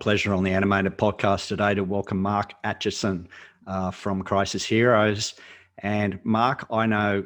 pleasure on the Animated Podcast today to welcome Mark Acheson from Crisis Heroes. And Mark, I know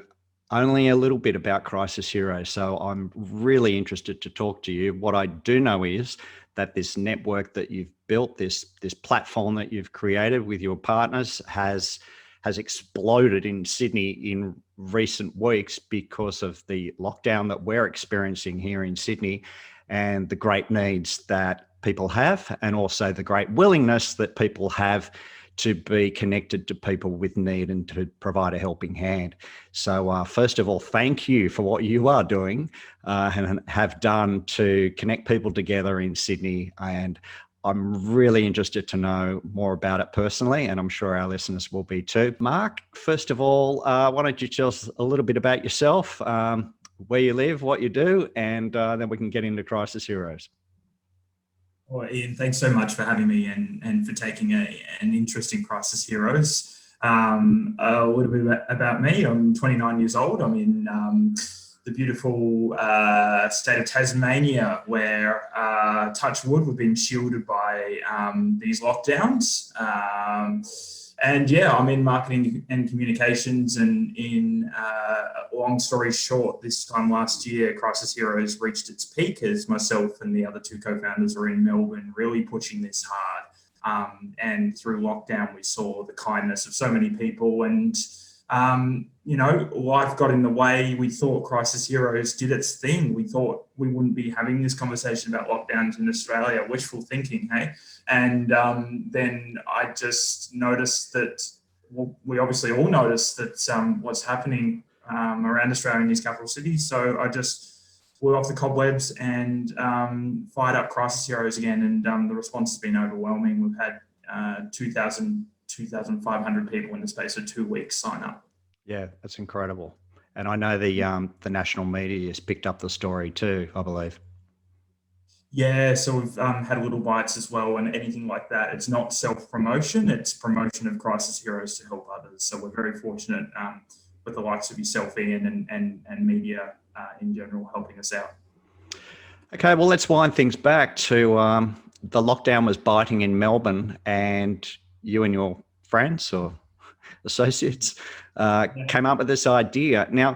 only a little bit about Crisis Heroes, so I'm really interested to talk to you. What I do know is that this network that you've built, this platform that you've created with your partners has exploded in Sydney in recent weeks because of the lockdown that we're experiencing here in Sydney and the great needs that people have, and also the great willingness that people have to be connected to people with need and to provide a helping hand. So first of all, thank you for what you are doing and have done to connect people together in Sydney. And I'm really interested to know more about it personally, and I'm sure our listeners will be too. Mark, first of all, why don't you tell us a little bit about yourself, where you live, what you do, and then we can get into Crisis Heroes. Well, Ian, thanks so much for having me and for taking an interest in Crisis Heroes. A little bit about me. I'm 29 years old. I'm in the beautiful state of Tasmania, where, touch wood, we've been shielded by these lockdowns. And yeah, I'm in marketing and communications, and in long story short, this time last year, Crisis Heroes reached its peak as myself and the other two co-founders are in Melbourne, really pushing this hard. And through lockdown, we saw the kindness of so many people, and life got in the way. We thought Crisis Heroes did its thing. We thought we wouldn't be having this conversation about lockdowns in Australia. Wishful thinking, hey? And then I just noticed that, well, we obviously all noticed that what's happening around Australia and these capital cities. So I just flew off the cobwebs and fired up Crisis Heroes again. And the response has been overwhelming. We've had 2,500 people in the space of 2 weeks sign up. Yeah, that's incredible. And I know the national media has picked up the story too, I believe. Yeah, so we've had little bites as well, and anything like that. It's not self-promotion, it's promotion of Crisis Heroes to help others. So we're very fortunate with the likes of yourself, Ian, and media in general helping us out. Okay, well, let's wind things back to the lockdown was biting in Melbourne, and you and your friends or associates came up with this idea. Now,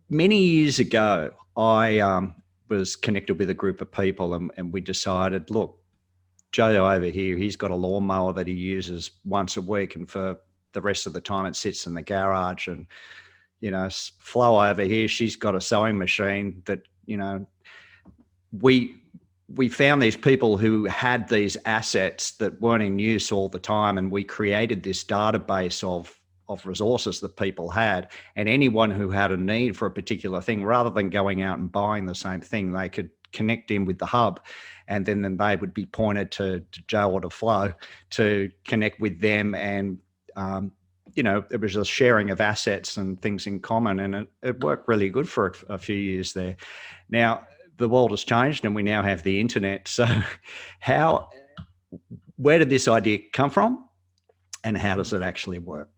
many years ago, I was connected with a group of people, and we decided, look, Joe over here, he's got a lawnmower that he uses once a week, and for the rest of the time it sits in the garage. And, Flo over here, she's got a sewing machine that, we found these people who had these assets that weren't in use all the time, and we created this database of resources that people had, and anyone who had a need for a particular thing, rather than going out and buying the same thing, they could connect in with the hub, and then they would be pointed to Joe or to Flo to connect with them. And it was a sharing of assets and things in common, and it worked really good for a few years there. Now the world has changed, and we now have the internet. So where did this idea come from, and how does it actually work?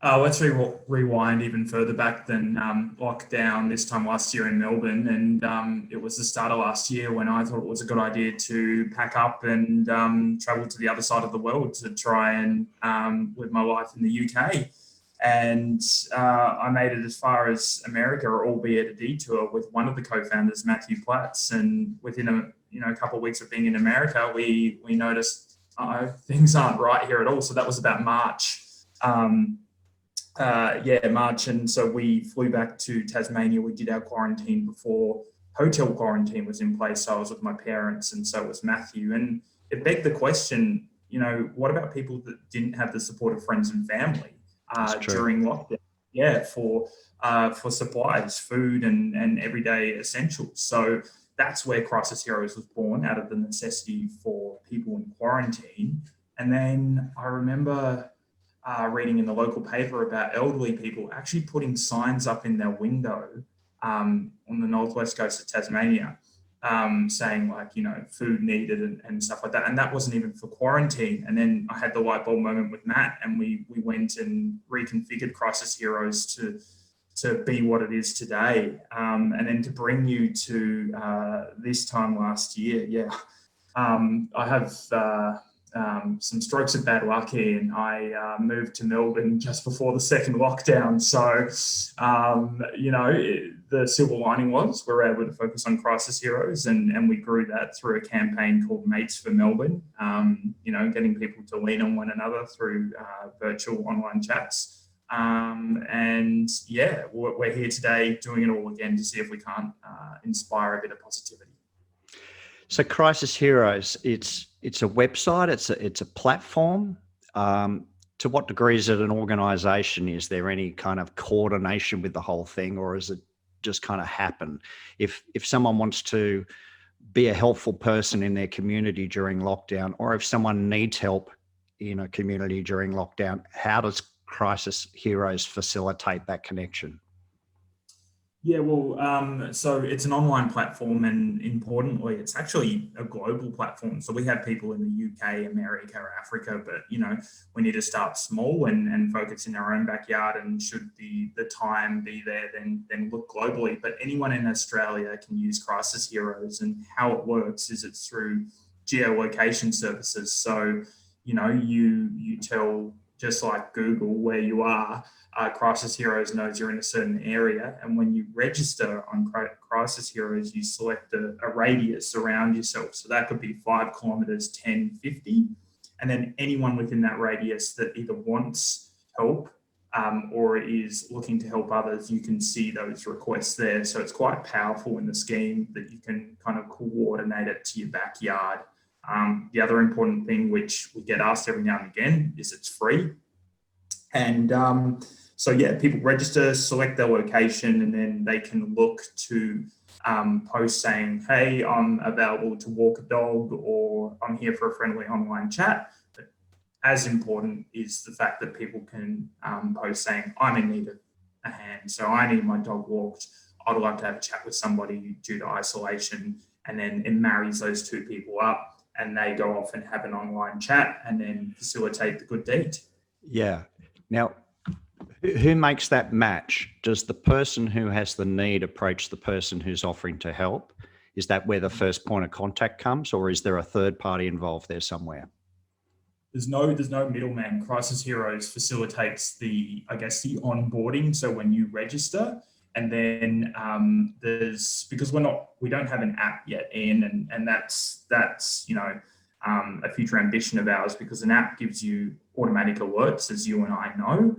Let's rewind even further back than lockdown this time last year in Melbourne. And it was the start of last year when I thought it was a good idea to pack up and travel to the other side of the world to try and live my life in the UK. And I made it as far as America, albeit a detour, with one of the co-founders, Matthew Platts. And within a couple of weeks of being in America, we noticed things aren't right here at all. So that was about March. March. And so we flew back to Tasmania. We did our quarantine before hotel quarantine was in place. So I was with my parents, and so was Matthew. And it begged the question, what about people that didn't have the support of friends and family during lockdown? Yeah, for supplies, food and everyday essentials. So that's where Crisis Heroes was born, out of the necessity for people in quarantine. And then I remember reading in the local paper about elderly people actually putting signs up in their window on the northwest coast of Tasmania, saying food needed and stuff like that. And that wasn't even for quarantine. And then I had the light bulb moment with Matt, and we went and reconfigured Crisis Heroes to to be what it is today. And then to bring you to this time last year, yeah. I have some strokes of bad luck here, and I moved to Melbourne just before the second lockdown. So, the silver lining was we were able to focus on Crisis Heroes, and we grew that through a campaign called Mates for Melbourne, getting people to lean on one another through virtual online chats. And yeah, we're here today doing it all again to see if we can't inspire a bit of positivity. So Crisis Heroes, it's a website, it's a platform. To what degree is it an organisation? Is there any kind of coordination with the whole thing, or is it just kind of happen? If someone wants to be a helpful person in their community during lockdown, or if someone needs help in a community during lockdown, how does Crisis Heroes facilitate that connection? Yeah, well, so it's an online platform, and importantly, it's actually a global platform. So we have people in the UK, America, or Africa, but we need to start small and focus in our own backyard. And should the time be there, then look globally. But anyone in Australia can use Crisis Heroes, and how it works is it's through geolocation services. So you tell, just like Google, where you are. Crisis Heroes knows you're in a certain area, and when you register on Crisis Heroes, you select a radius around yourself. So that could be 5 kilometers, 10, 50, and then anyone within that radius that either wants help or is looking to help others, you can see those requests there. So it's quite powerful in the scheme that you can kind of coordinate it to your backyard. The other important thing, which we get asked every now and again, is it's free. And so yeah, people register, select their location, and then they can look to post saying, hey, I'm available to walk a dog, or I'm here for a friendly online chat. But as important is the fact that people can post saying, I'm in need of a hand, so I need my dog walked. I'd like to have a chat with somebody due to isolation. And then it marries those two people up, and they go off and have an online chat and then facilitate the good deed. Yeah. Now, who makes that match? Does the person who has the need approach the person who's offering to help? Is that where the first point of contact comes, or is there a third party involved there somewhere? There's no middleman. Crisis Heroes facilitates the onboarding. So when you register, and then because we don't have an app yet, Ian, and that's a future ambition of ours, because an app gives you automatic alerts, as you and I know.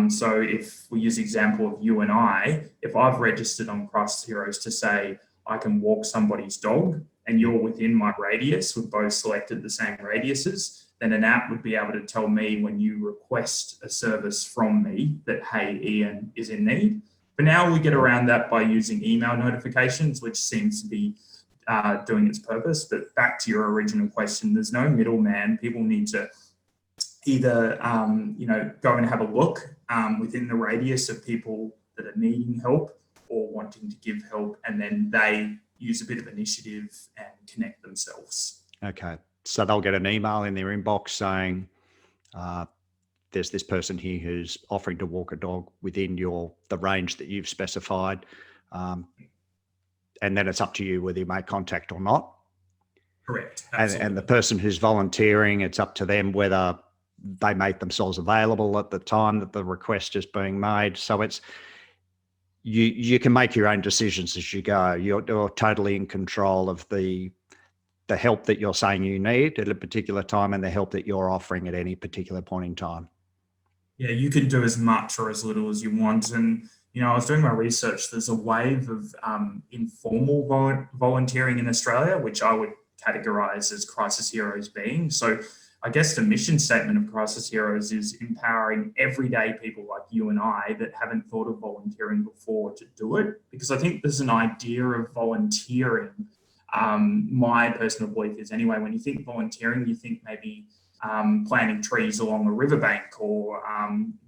So if we use the example of you and I, if I've registered on Crisis Heroes to say I can walk somebody's dog, and you're within my radius, we've both selected the same radiuses, then an app would be able to tell me when you request a service from me that, hey, Ian is in need. For now, we get around that by using email notifications, which seems to be doing its purpose. But back to your original question, there's no middleman. People need to either go and have a look within the radius of people that are needing help or wanting to give help, and then they use a bit of initiative and connect themselves. Okay, so they'll get an email in their inbox saying there's this person here who's offering to walk a dog within the range that you've specified, and then it's up to you whether you make contact or not. Correct. And the person who's volunteering, it's up to them whether they make themselves available at the time that the request is being made. So it's you can make your own decisions as you go. You're totally in control of the help that you're saying you need at a particular time, and the help that you're offering at any particular point in time. Yeah, you can do as much or as little as you want. And I was doing my research. There's a wave of informal volunteering in Australia, which I would categorize as Crisis Heroes being. So I guess the mission statement of Crisis Heroes is empowering everyday people like you and I that haven't thought of volunteering before to do it. Because I think there's an idea of volunteering. My personal belief is, anyway, when you think volunteering, you think maybe planting trees along a riverbank, or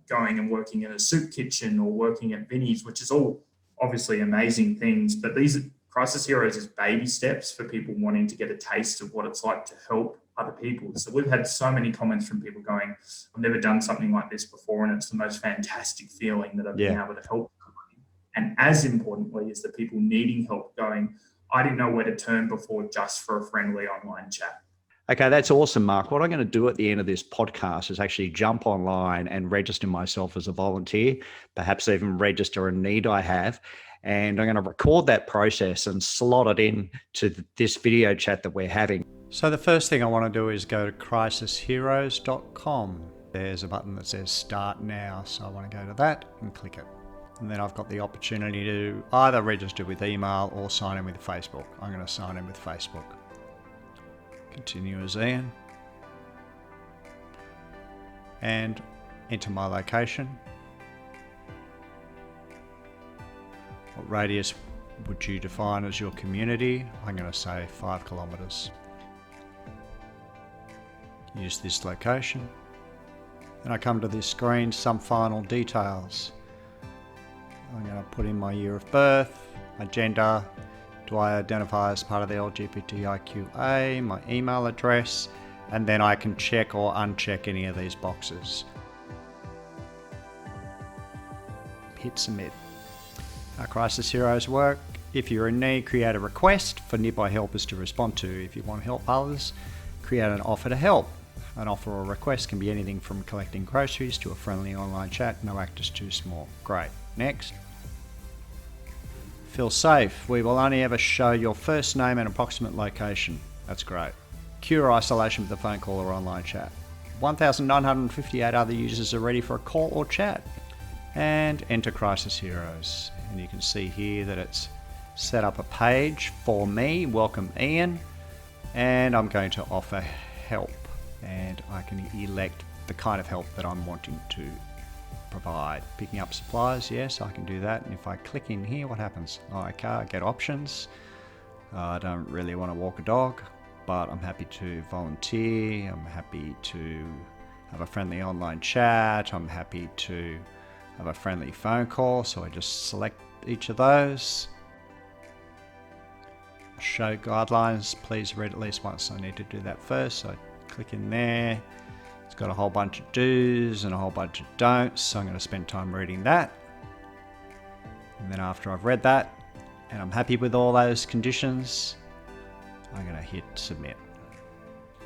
going and working in a soup kitchen, or working at Vinnie's, which is all obviously amazing things. But these Crisis Heroes is baby steps for people wanting to get a taste of what it's like to help other people. So we've had so many comments from people going, I've never done something like this before, and it's the most fantastic feeling that I've been able to help somebody. And as importantly, is the people needing help going, I didn't know where to turn before just for a friendly online chat. Okay, that's awesome, Mark. What I'm going to do at the end of this podcast is actually jump online and register myself as a volunteer, perhaps even register a need I have. And I'm going to record that process and slot it in to this video chat that we're having. So the first thing I want to do is go to crisisheroes.com. There's a button that says Start Now. So I want to go to that and click it. And then I've got the opportunity to either register with email or sign in with Facebook. I'm going to sign in with Facebook. Continue as Ian. And enter my location. What radius would you define as your community? I'm going to say 5 kilometres. Use this location. Then I come to this screen, some final details. I'm going to put in my year of birth, my gender, do I identify as part of the LGBTIQA, my email address, and then I can check or uncheck any of these boxes. Hit submit. How Crisis Heroes work. If you're in need, create a request for nearby helpers to respond to. If you want to help others, create an offer to help. An offer or request can be anything from collecting groceries to a friendly online chat. No act is too small. Great. Next. Feel safe. We will only ever show your first name and approximate location. That's great. Cure isolation with a phone call or online chat. 1,958 other users are ready for a call or chat. And enter Crisis Heroes. And you can see here that it's set up a page for me. Welcome Ian. And I'm going to offer help. And I can elect the kind of help that I'm wanting to provide. Picking up supplies, yes, I can do that. And if I click in here, what happens? Okay, I get options. I don't really want to walk a dog, but I'm happy to volunteer. I'm happy to have a friendly online chat. I'm happy to have a friendly phone call. So I just select each of those. Show guidelines. Please read at least once. I need to do that first. So I click in there. It's got a whole bunch of do's and a whole bunch of don'ts, so I'm going to spend time reading that. And then after I've read that, and I'm happy with all those conditions, I'm going to hit submit.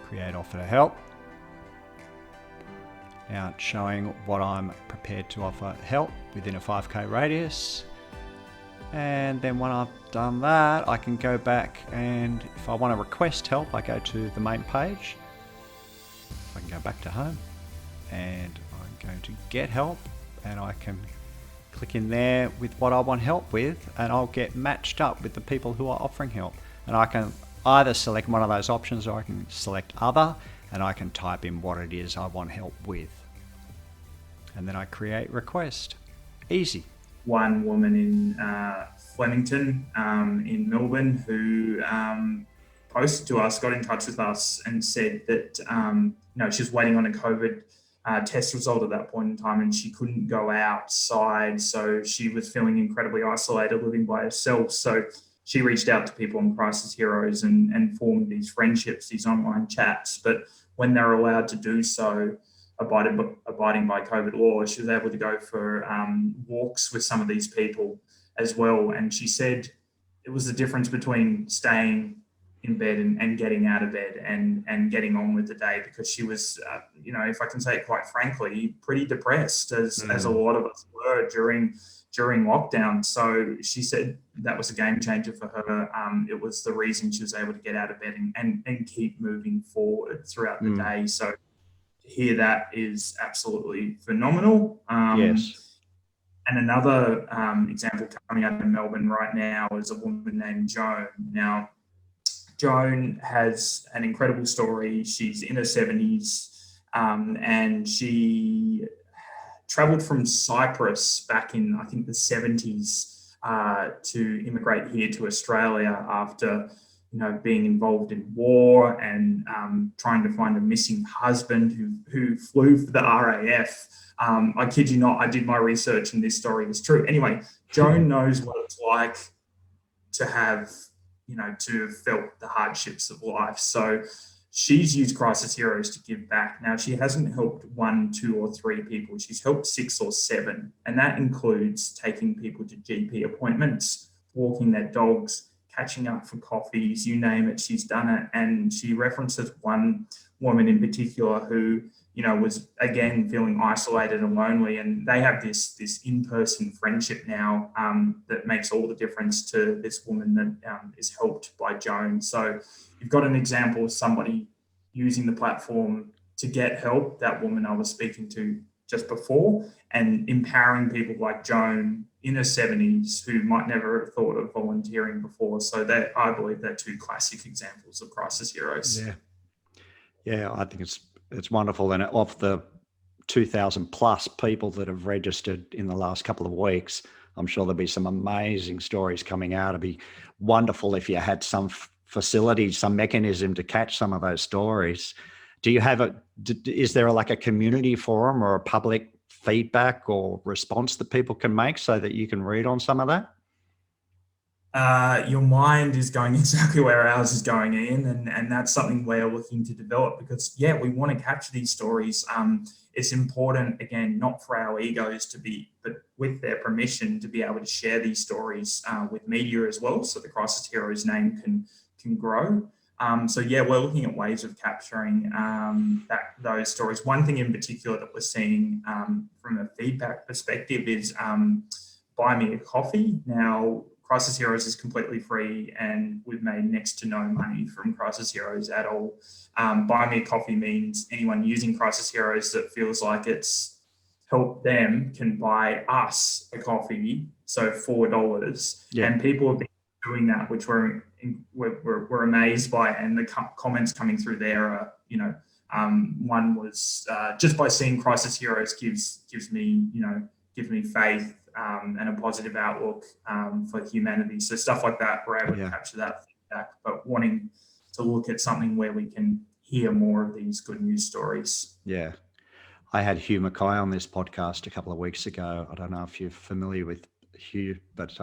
Create offer to help. Now it's showing what I'm prepared to offer help within a 5k radius. And then when I've done that, I can go back and if I want to request help, I go to the main page. I can go back to home and I'm going to get help and I can click in there with what I want help with and I'll get matched up with the people who are offering help. And I can either select one of those options or I can select other and I can type in what it is I want help with. And then I create request. Easy. One woman in Flemington in Melbourne who posted to us, got in touch with us and said that she was waiting on a COVID test result at that point in time and she couldn't go outside. So she was feeling incredibly isolated, living by herself. So she reached out to people on Crisis Heroes and formed these friendships, these online chats. But when they're allowed to do so, abiding by COVID law, she was able to go for walks with some of these people as well. And she said it was the difference between staying in bed and getting out of bed and getting on with the day, because she was, if I can say it quite frankly, pretty depressed as a lot of us were during lockdown. So she said that was a game changer for her. It was the reason she was able to get out of bed and keep moving forward throughout the day. So to hear that is absolutely phenomenal. Yes. And another example coming out of Melbourne right now is a woman named Joan. Now, Joan has an incredible story. She's in her 70s and she traveled from Cyprus back in, I think, the 70s to immigrate here to Australia after, being involved in war and trying to find a missing husband who flew for the RAF. I kid you not, I did my research and this story was true. Anyway, Joan knows what it's like to have, to have felt the hardships of life. So she's used Crisis Heroes to give back. Now, she hasn't helped 1, 2, or 3 people. She's helped 6 or 7. And that includes taking people to GP appointments, walking their dogs, catching up for coffees, you name it, she's done it. And she references one woman in particular who, was again feeling isolated and lonely. And they have this in-person friendship now that makes all the difference to this woman that is helped by Joan. So you've got an example of somebody using the platform to get help, that woman I was speaking to just before, and empowering people like Joan in her 70s who might never have thought of volunteering before. So that, I believe, they're 2 classic examples of Crisis Heroes. Yeah, I think it's wonderful. And of the 2,000 plus people that have registered in the last couple of weeks, I'm sure there'll be some amazing stories coming out. It'd be wonderful if you had some facility, some mechanism to catch some of those stories. Do you have is there like a community forum or a public feedback or response that people can make so that you can read on some of that? Your mind is going exactly where ours is going, Ian, and that's something we're looking to develop because, we want to capture these stories. It's important, again, not for our egos but with their permission, to be able to share these stories with media as well, so the Crisis Heroes name can grow. We're looking at ways of capturing those stories. One thing in particular that we're seeing from a feedback perspective is buy me a coffee. Now, Crisis Heroes is completely free and we've made next to no money from Crisis Heroes at all. Buy me a coffee means anyone using Crisis Heroes that feels like it's helped them can buy us a coffee, so $4. Yeah. And people have been doing that, which we're amazed by. And the comments coming through there are, one was just by seeing Crisis Heroes gives me faith and a positive outlook for humanity. So stuff like that, we're able to capture that feedback, but wanting to look at something where we can hear more of these good news stories. Yeah. I had Hugh Mackay on this podcast a couple of weeks ago. I don't know if you're familiar with Hugh, but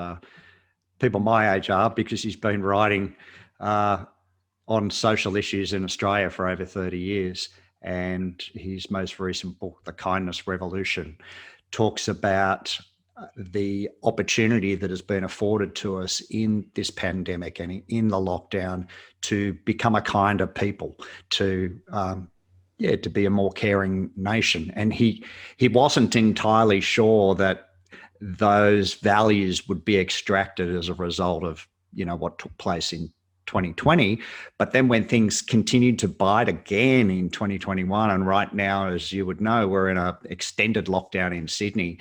people my age are, because he's been writing on social issues in Australia for over 30 years. And his most recent book, The Kindness Revolution, talks about the opportunity that has been afforded to us in this pandemic and in the lockdown to become a kinder people, to be a more caring nation. And he wasn't entirely sure that those values would be extracted as a result of, what took place in 2020. But then when things continued to bite again in 2021, and right now, as you would know, we're in an extended lockdown in Sydney,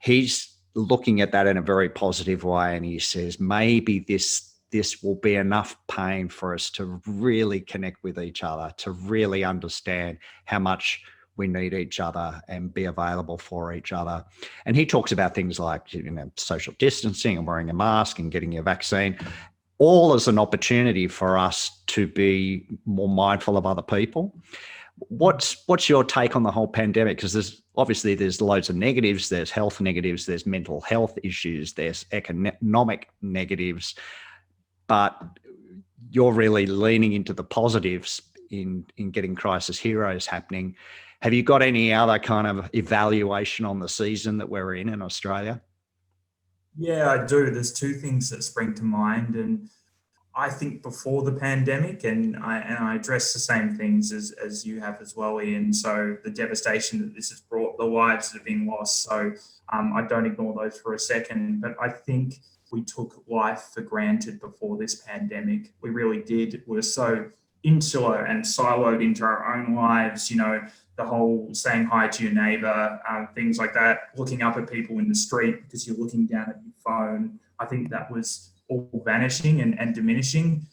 he's looking at that in a very positive way. And he says, maybe this will be enough pain for us to really connect with each other, to really understand how much we need each other and be available for each other. And he talks about things like, social distancing and wearing a mask and getting your vaccine, all as an opportunity for us to be more mindful of other people. What's your take on the whole pandemic? Because there's loads of negatives. There's health negatives. There's mental health issues. There's economic negatives. But you're really leaning into the positives in getting Crisis Heroes happening. Have you got any other kind of evaluation on the season that we're in Australia? Yeah, I do. There's 2 things that spring to mind. And I think before the pandemic, and I address the same things as you have as well, Ian. So the devastation that this has brought, the lives that have been lost. So I don't ignore those for a second. But I think we took life for granted before this pandemic. We really did. We're so insular and siloed into our own lives, the whole saying hi to your neighbor, things like that, looking up at people in the street because you're looking down at your phone. I think that was all vanishing and diminishing.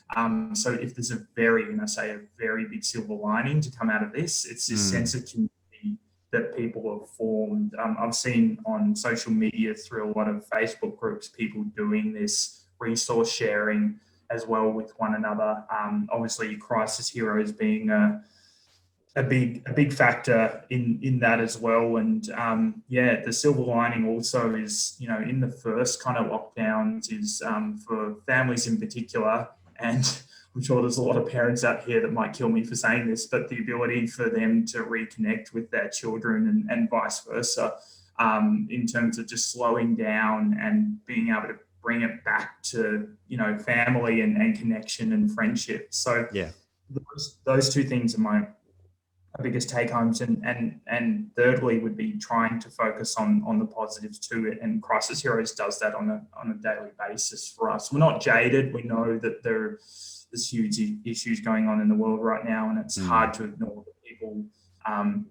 So if there's a very big silver lining to come out of this, it's this sense of community that people have formed. I've seen on social media through a lot of Facebook groups, people doing this resource sharing as well with one another. Obviously, Crisis Heroes being a big factor in that as well. And the silver lining also is, in the first kind of lockdowns is for families in particular. And I'm sure there's a lot of parents out here that might kill me for saying this, but the ability for them to reconnect with their children and vice versa, in terms of just slowing down and being able to bring it back to, family and connection and friendship. So Yeah. those two things are my biggest take homes, and thirdly would be trying to focus on the positives to it. And Crisis Heroes does that on a daily basis for us. We're not jaded. We know that there's huge issues going on in the world right now, and it's hard to ignore the people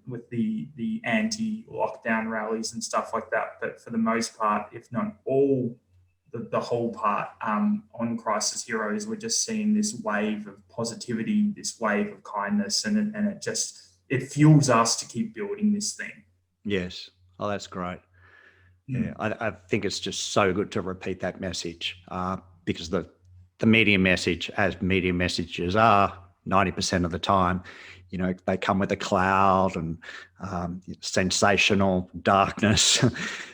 with the anti-lockdown rallies and stuff like that. But for the most part, if not all, the whole part on Crisis Heroes, we're just seeing this wave of positivity, this wave of kindness, and it fuels us to keep building this thing. Yes. Oh, that's great. Yeah, I think it's just so good to repeat that message, because the media message, as media messages are 90% of the time, they come with a cloud and sensational darkness.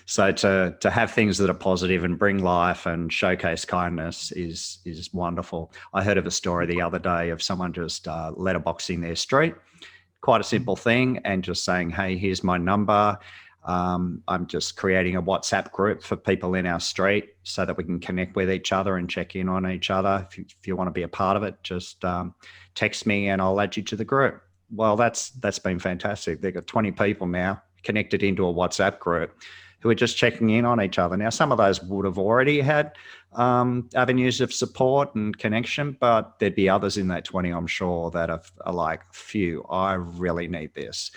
So to have things that are positive and bring life and showcase kindness is wonderful. I heard of a story the other day of someone just letterboxing their street. Quite a simple thing, and just saying, hey, here's my number. I'm just creating a WhatsApp group for people in our street so that we can connect with each other and check in on each other. If you want to be a part of it, just text me and I'll add you to the group. Well, that's been fantastic. They've got 20 people now connected into a WhatsApp group who are just checking in on each other. Now, some of those would have already had avenues of support and connection, but there'd be others in that 20, I'm sure, that are like, phew, I really need this.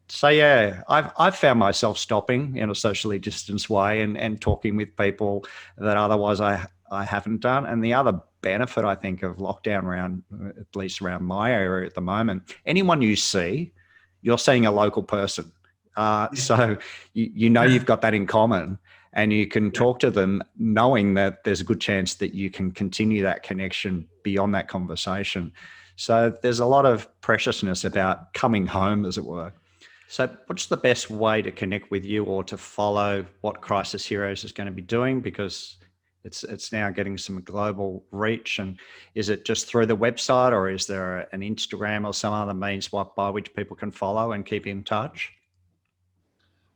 So yeah, I've found myself stopping in a socially distanced way and talking with people that otherwise I haven't done. And the other benefit, I think, of lockdown around, at least around my area at the moment, anyone you see, you're seeing a local person. So you've got that in common, and you can talk to them knowing that there's a good chance that you can continue that connection beyond that conversation. So there's a lot of preciousness about coming home, as it were. So what's the best way to connect with you or to follow what Crisis Heroes is going to be doing? Because it's now getting some global reach. And is it just through the website, or is there an Instagram or some other means by which people can follow and keep in touch?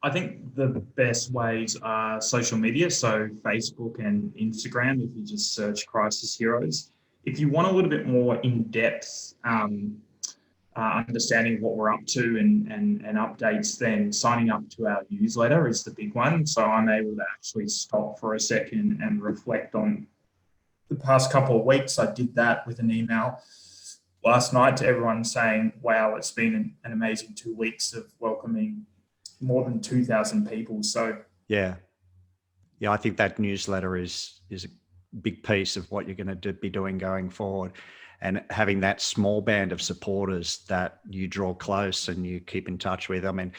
I think the best ways are social media, so Facebook and Instagram, if you just search Crisis Heroes. If you want a little bit more in-depth understanding of what we're up to and updates, then signing up to our newsletter is the big one. So I'm able to actually stop for a second and reflect on the past couple of weeks. I did that with an email last night to everyone saying, wow, it's been an amazing 2 weeks of welcoming more than 2,000 people. So yeah, I think that newsletter is a big piece of what you're going to be doing going forward, and having that small band of supporters that you draw close and you keep in touch with. I mean,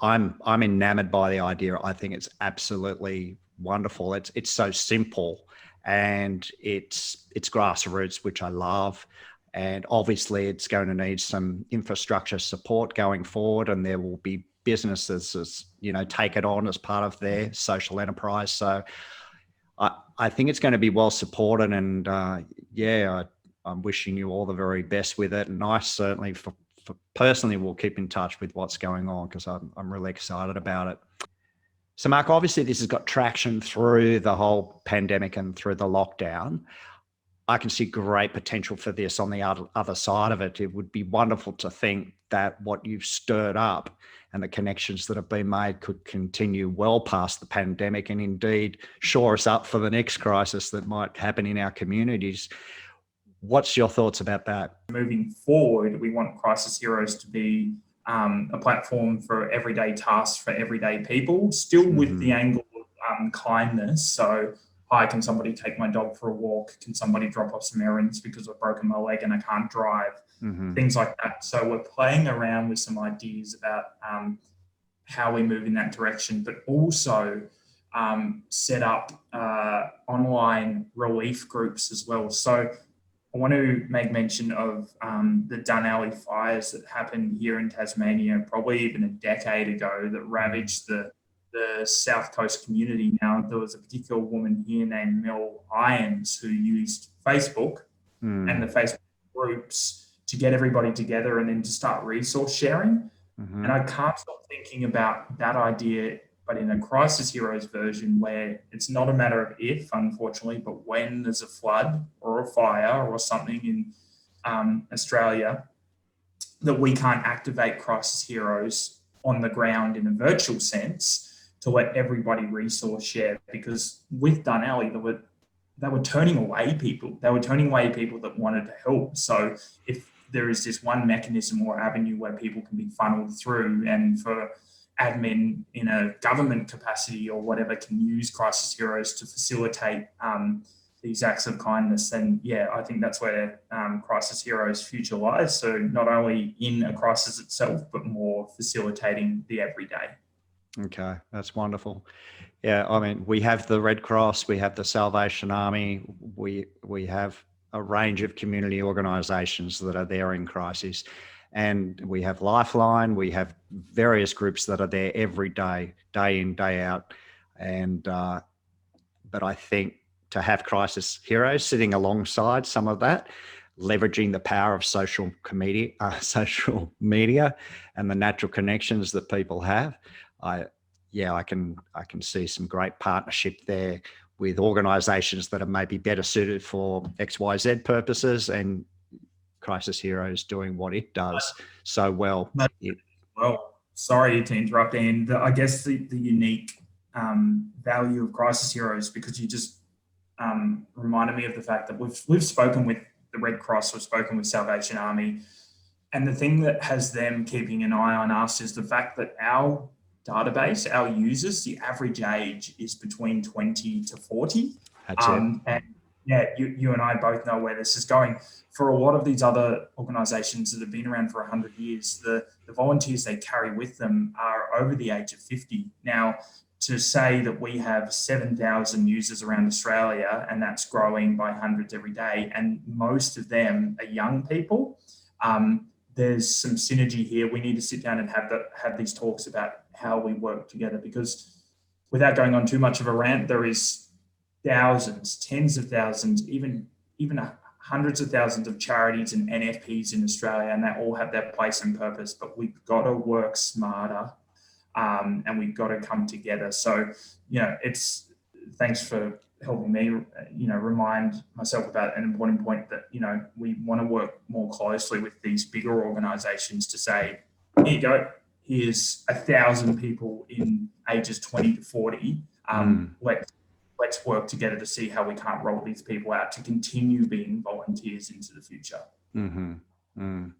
I'm enamored by the idea. I think it's absolutely wonderful. It's so simple, and it's grassroots, which I love. And obviously it's going to need some infrastructure support going forward, and there will be businesses take it on as part of their social enterprise. So I think it's going to be well supported, and I'm wishing you all the very best with it. And I certainly for personally will keep in touch with what's going on, because I'm really excited about it. So Mark, obviously this has got traction through the whole pandemic and through the lockdown. I can see great potential for this on the other side of it. It would be wonderful to think that what you've stirred up and the connections that have been made could continue well past the pandemic, and indeed shore us up for the next crisis that might happen in our communities. What's your thoughts about that? Moving forward, we want Crisis Heroes to be a platform for everyday tasks for everyday people, still with the angle of kindness. So, hi, can somebody take my dog for a walk? Can somebody drop off some errands because I've broken my leg and I can't drive? Things like that. So we're playing around with some ideas about how we move in that direction, but also set up online relief groups as well. So I want to make mention of the Dunalley fires that happened here in Tasmania, probably even a decade ago, that ravaged the South Coast community. Now, there was a particular woman here named Mel Irons who used Facebook and the Mm. Facebook groups to get everybody together and then to start resource sharing. Mm-hmm. And I can't stop thinking about that idea, but in a Crisis Heroes version where it's not a matter of if, unfortunately, but when there's a flood or a fire or something in Australia, that we can't activate Crisis Heroes on the ground in a virtual sense to let everybody resource share. Because with Dunalley, they were turning away people. They were turning away people that wanted to help. So if there is this one mechanism or avenue where people can be funneled through, and for admin in a government capacity or whatever can use Crisis Heroes to facilitate these acts of kindness, then yeah, I think that's where Crisis Heroes' future lies. So not only in a crisis itself, but more facilitating the everyday. Okay, that's wonderful. Yeah, I mean, we have the Red Cross, we have the Salvation Army, we have a range of community organisations that are there in crisis, and we have Lifeline. We have various groups that are there every day, day in, day out, and but I think to have Crisis Heroes sitting alongside some of that, leveraging the power of social media, and the natural connections that people have, I can see some great partnership there with organisations that are maybe better suited for XYZ purposes, and Crisis Heroes doing what it does so well. Well, sorry to interrupt, and I guess the unique value of Crisis Heroes, because you just reminded me of the fact that we've spoken with the Red Cross, we've spoken with Salvation Army, and the thing that has them keeping an eye on us is the fact that our database, our users, the average age is between 20 to 40. That's it. And yeah, you and I both know where this is going. For a lot of these other organisations that have been around for 100 years, the volunteers they carry with them are over the age of 50. Now, to say that we have 7,000 users around Australia, and that's growing by hundreds every day, and most of them are young people, there's some synergy here. We need to sit down and have these talks about how we work together, because without going on too much of a rant, there is thousands, tens of thousands, even hundreds of thousands of charities and NFPs in Australia, and they all have their place and purpose, but we've got to work smarter, and we've got to come together. So, it's thanks for helping me, remind myself about an important point that, we want to work more closely with these bigger organizations to say, here you go, here's 1,000 people in ages 20 to 40. Let's work together to see how we can't roll these people out to continue being volunteers into the future. Mm-hmm. Mm.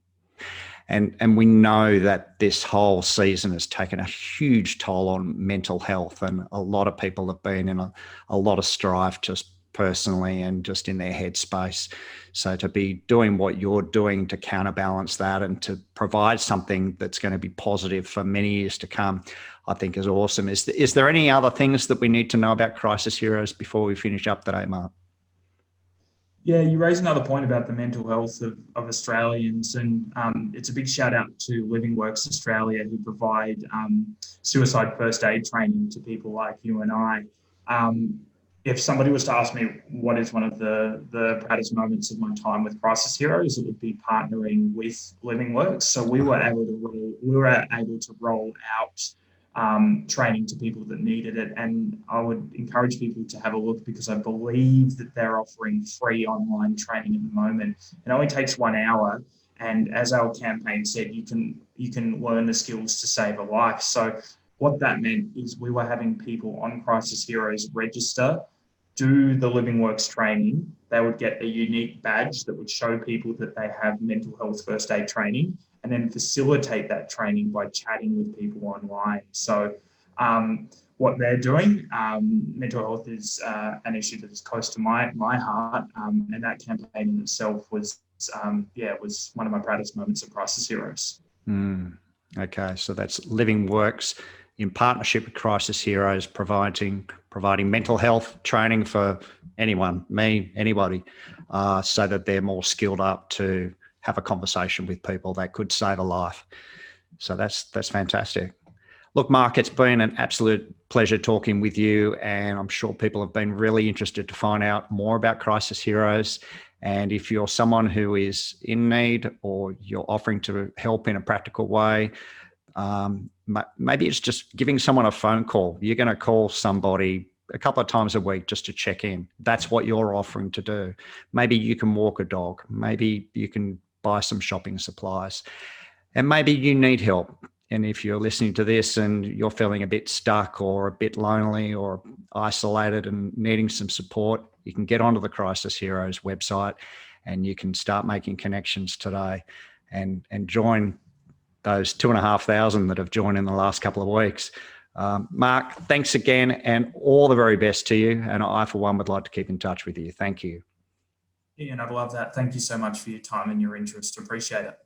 And we know that this whole season has taken a huge toll on mental health, and a lot of people have been in a lot of strife just personally and just in their headspace. So to be doing what you're doing to counterbalance that and to provide something that's going to be positive for many years to come, I think is awesome. Is there any other things that we need to know about Crisis Heroes before we finish up today, Mark? Yeah, you raise another point about the mental health of Australians, and it's a big shout out to Living Works Australia, who provide suicide first aid training to people like you and I. If somebody was to ask me what is one of the proudest moments of my time with Crisis Heroes, it would be partnering with Living Works. So we were able to roll out training to people that needed it. And I would encourage people to have a look, because I believe that they're offering free online training at the moment. It only takes 1 hour. And as our campaign said, you can learn the skills to save a life. So what that meant is we were having people on Crisis Heroes register, do the Living Works training. They would get a unique badge that would show people that they have mental health first aid training, and then facilitate that training by chatting with people online. So what they're doing, mental health is an issue that is close to my heart, and that campaign in itself was one of my proudest moments of Crisis Heroes. Okay, so that's Living Works in partnership with Crisis Heroes, providing mental health training for anyone, me, anybody, so that they're more skilled up to have a conversation with people that could save a life. So that's fantastic. Look, Mark, it's been an absolute pleasure talking with you, and I'm sure people have been really interested to find out more about Crisis Heroes And if you're someone who is in need or you're offering to help in a practical way, maybe it's just giving someone a phone call. You're going to call somebody a couple of times a week just to check in. That's what you're offering to do. Maybe you can walk a dog. Maybe you can buy some shopping supplies. And maybe you need help. And if you're listening to this and you're feeling a bit stuck or a bit lonely or isolated and needing some support, you can get onto the Crisis Heroes website and you can start making connections today and join those 2,500 that have joined in the last couple of weeks. Mark, thanks again and all the very best to you. And I, for one, would like to keep in touch with you. Thank you. Ian, I'd love that. Thank you so much for your time and your interest. Appreciate it.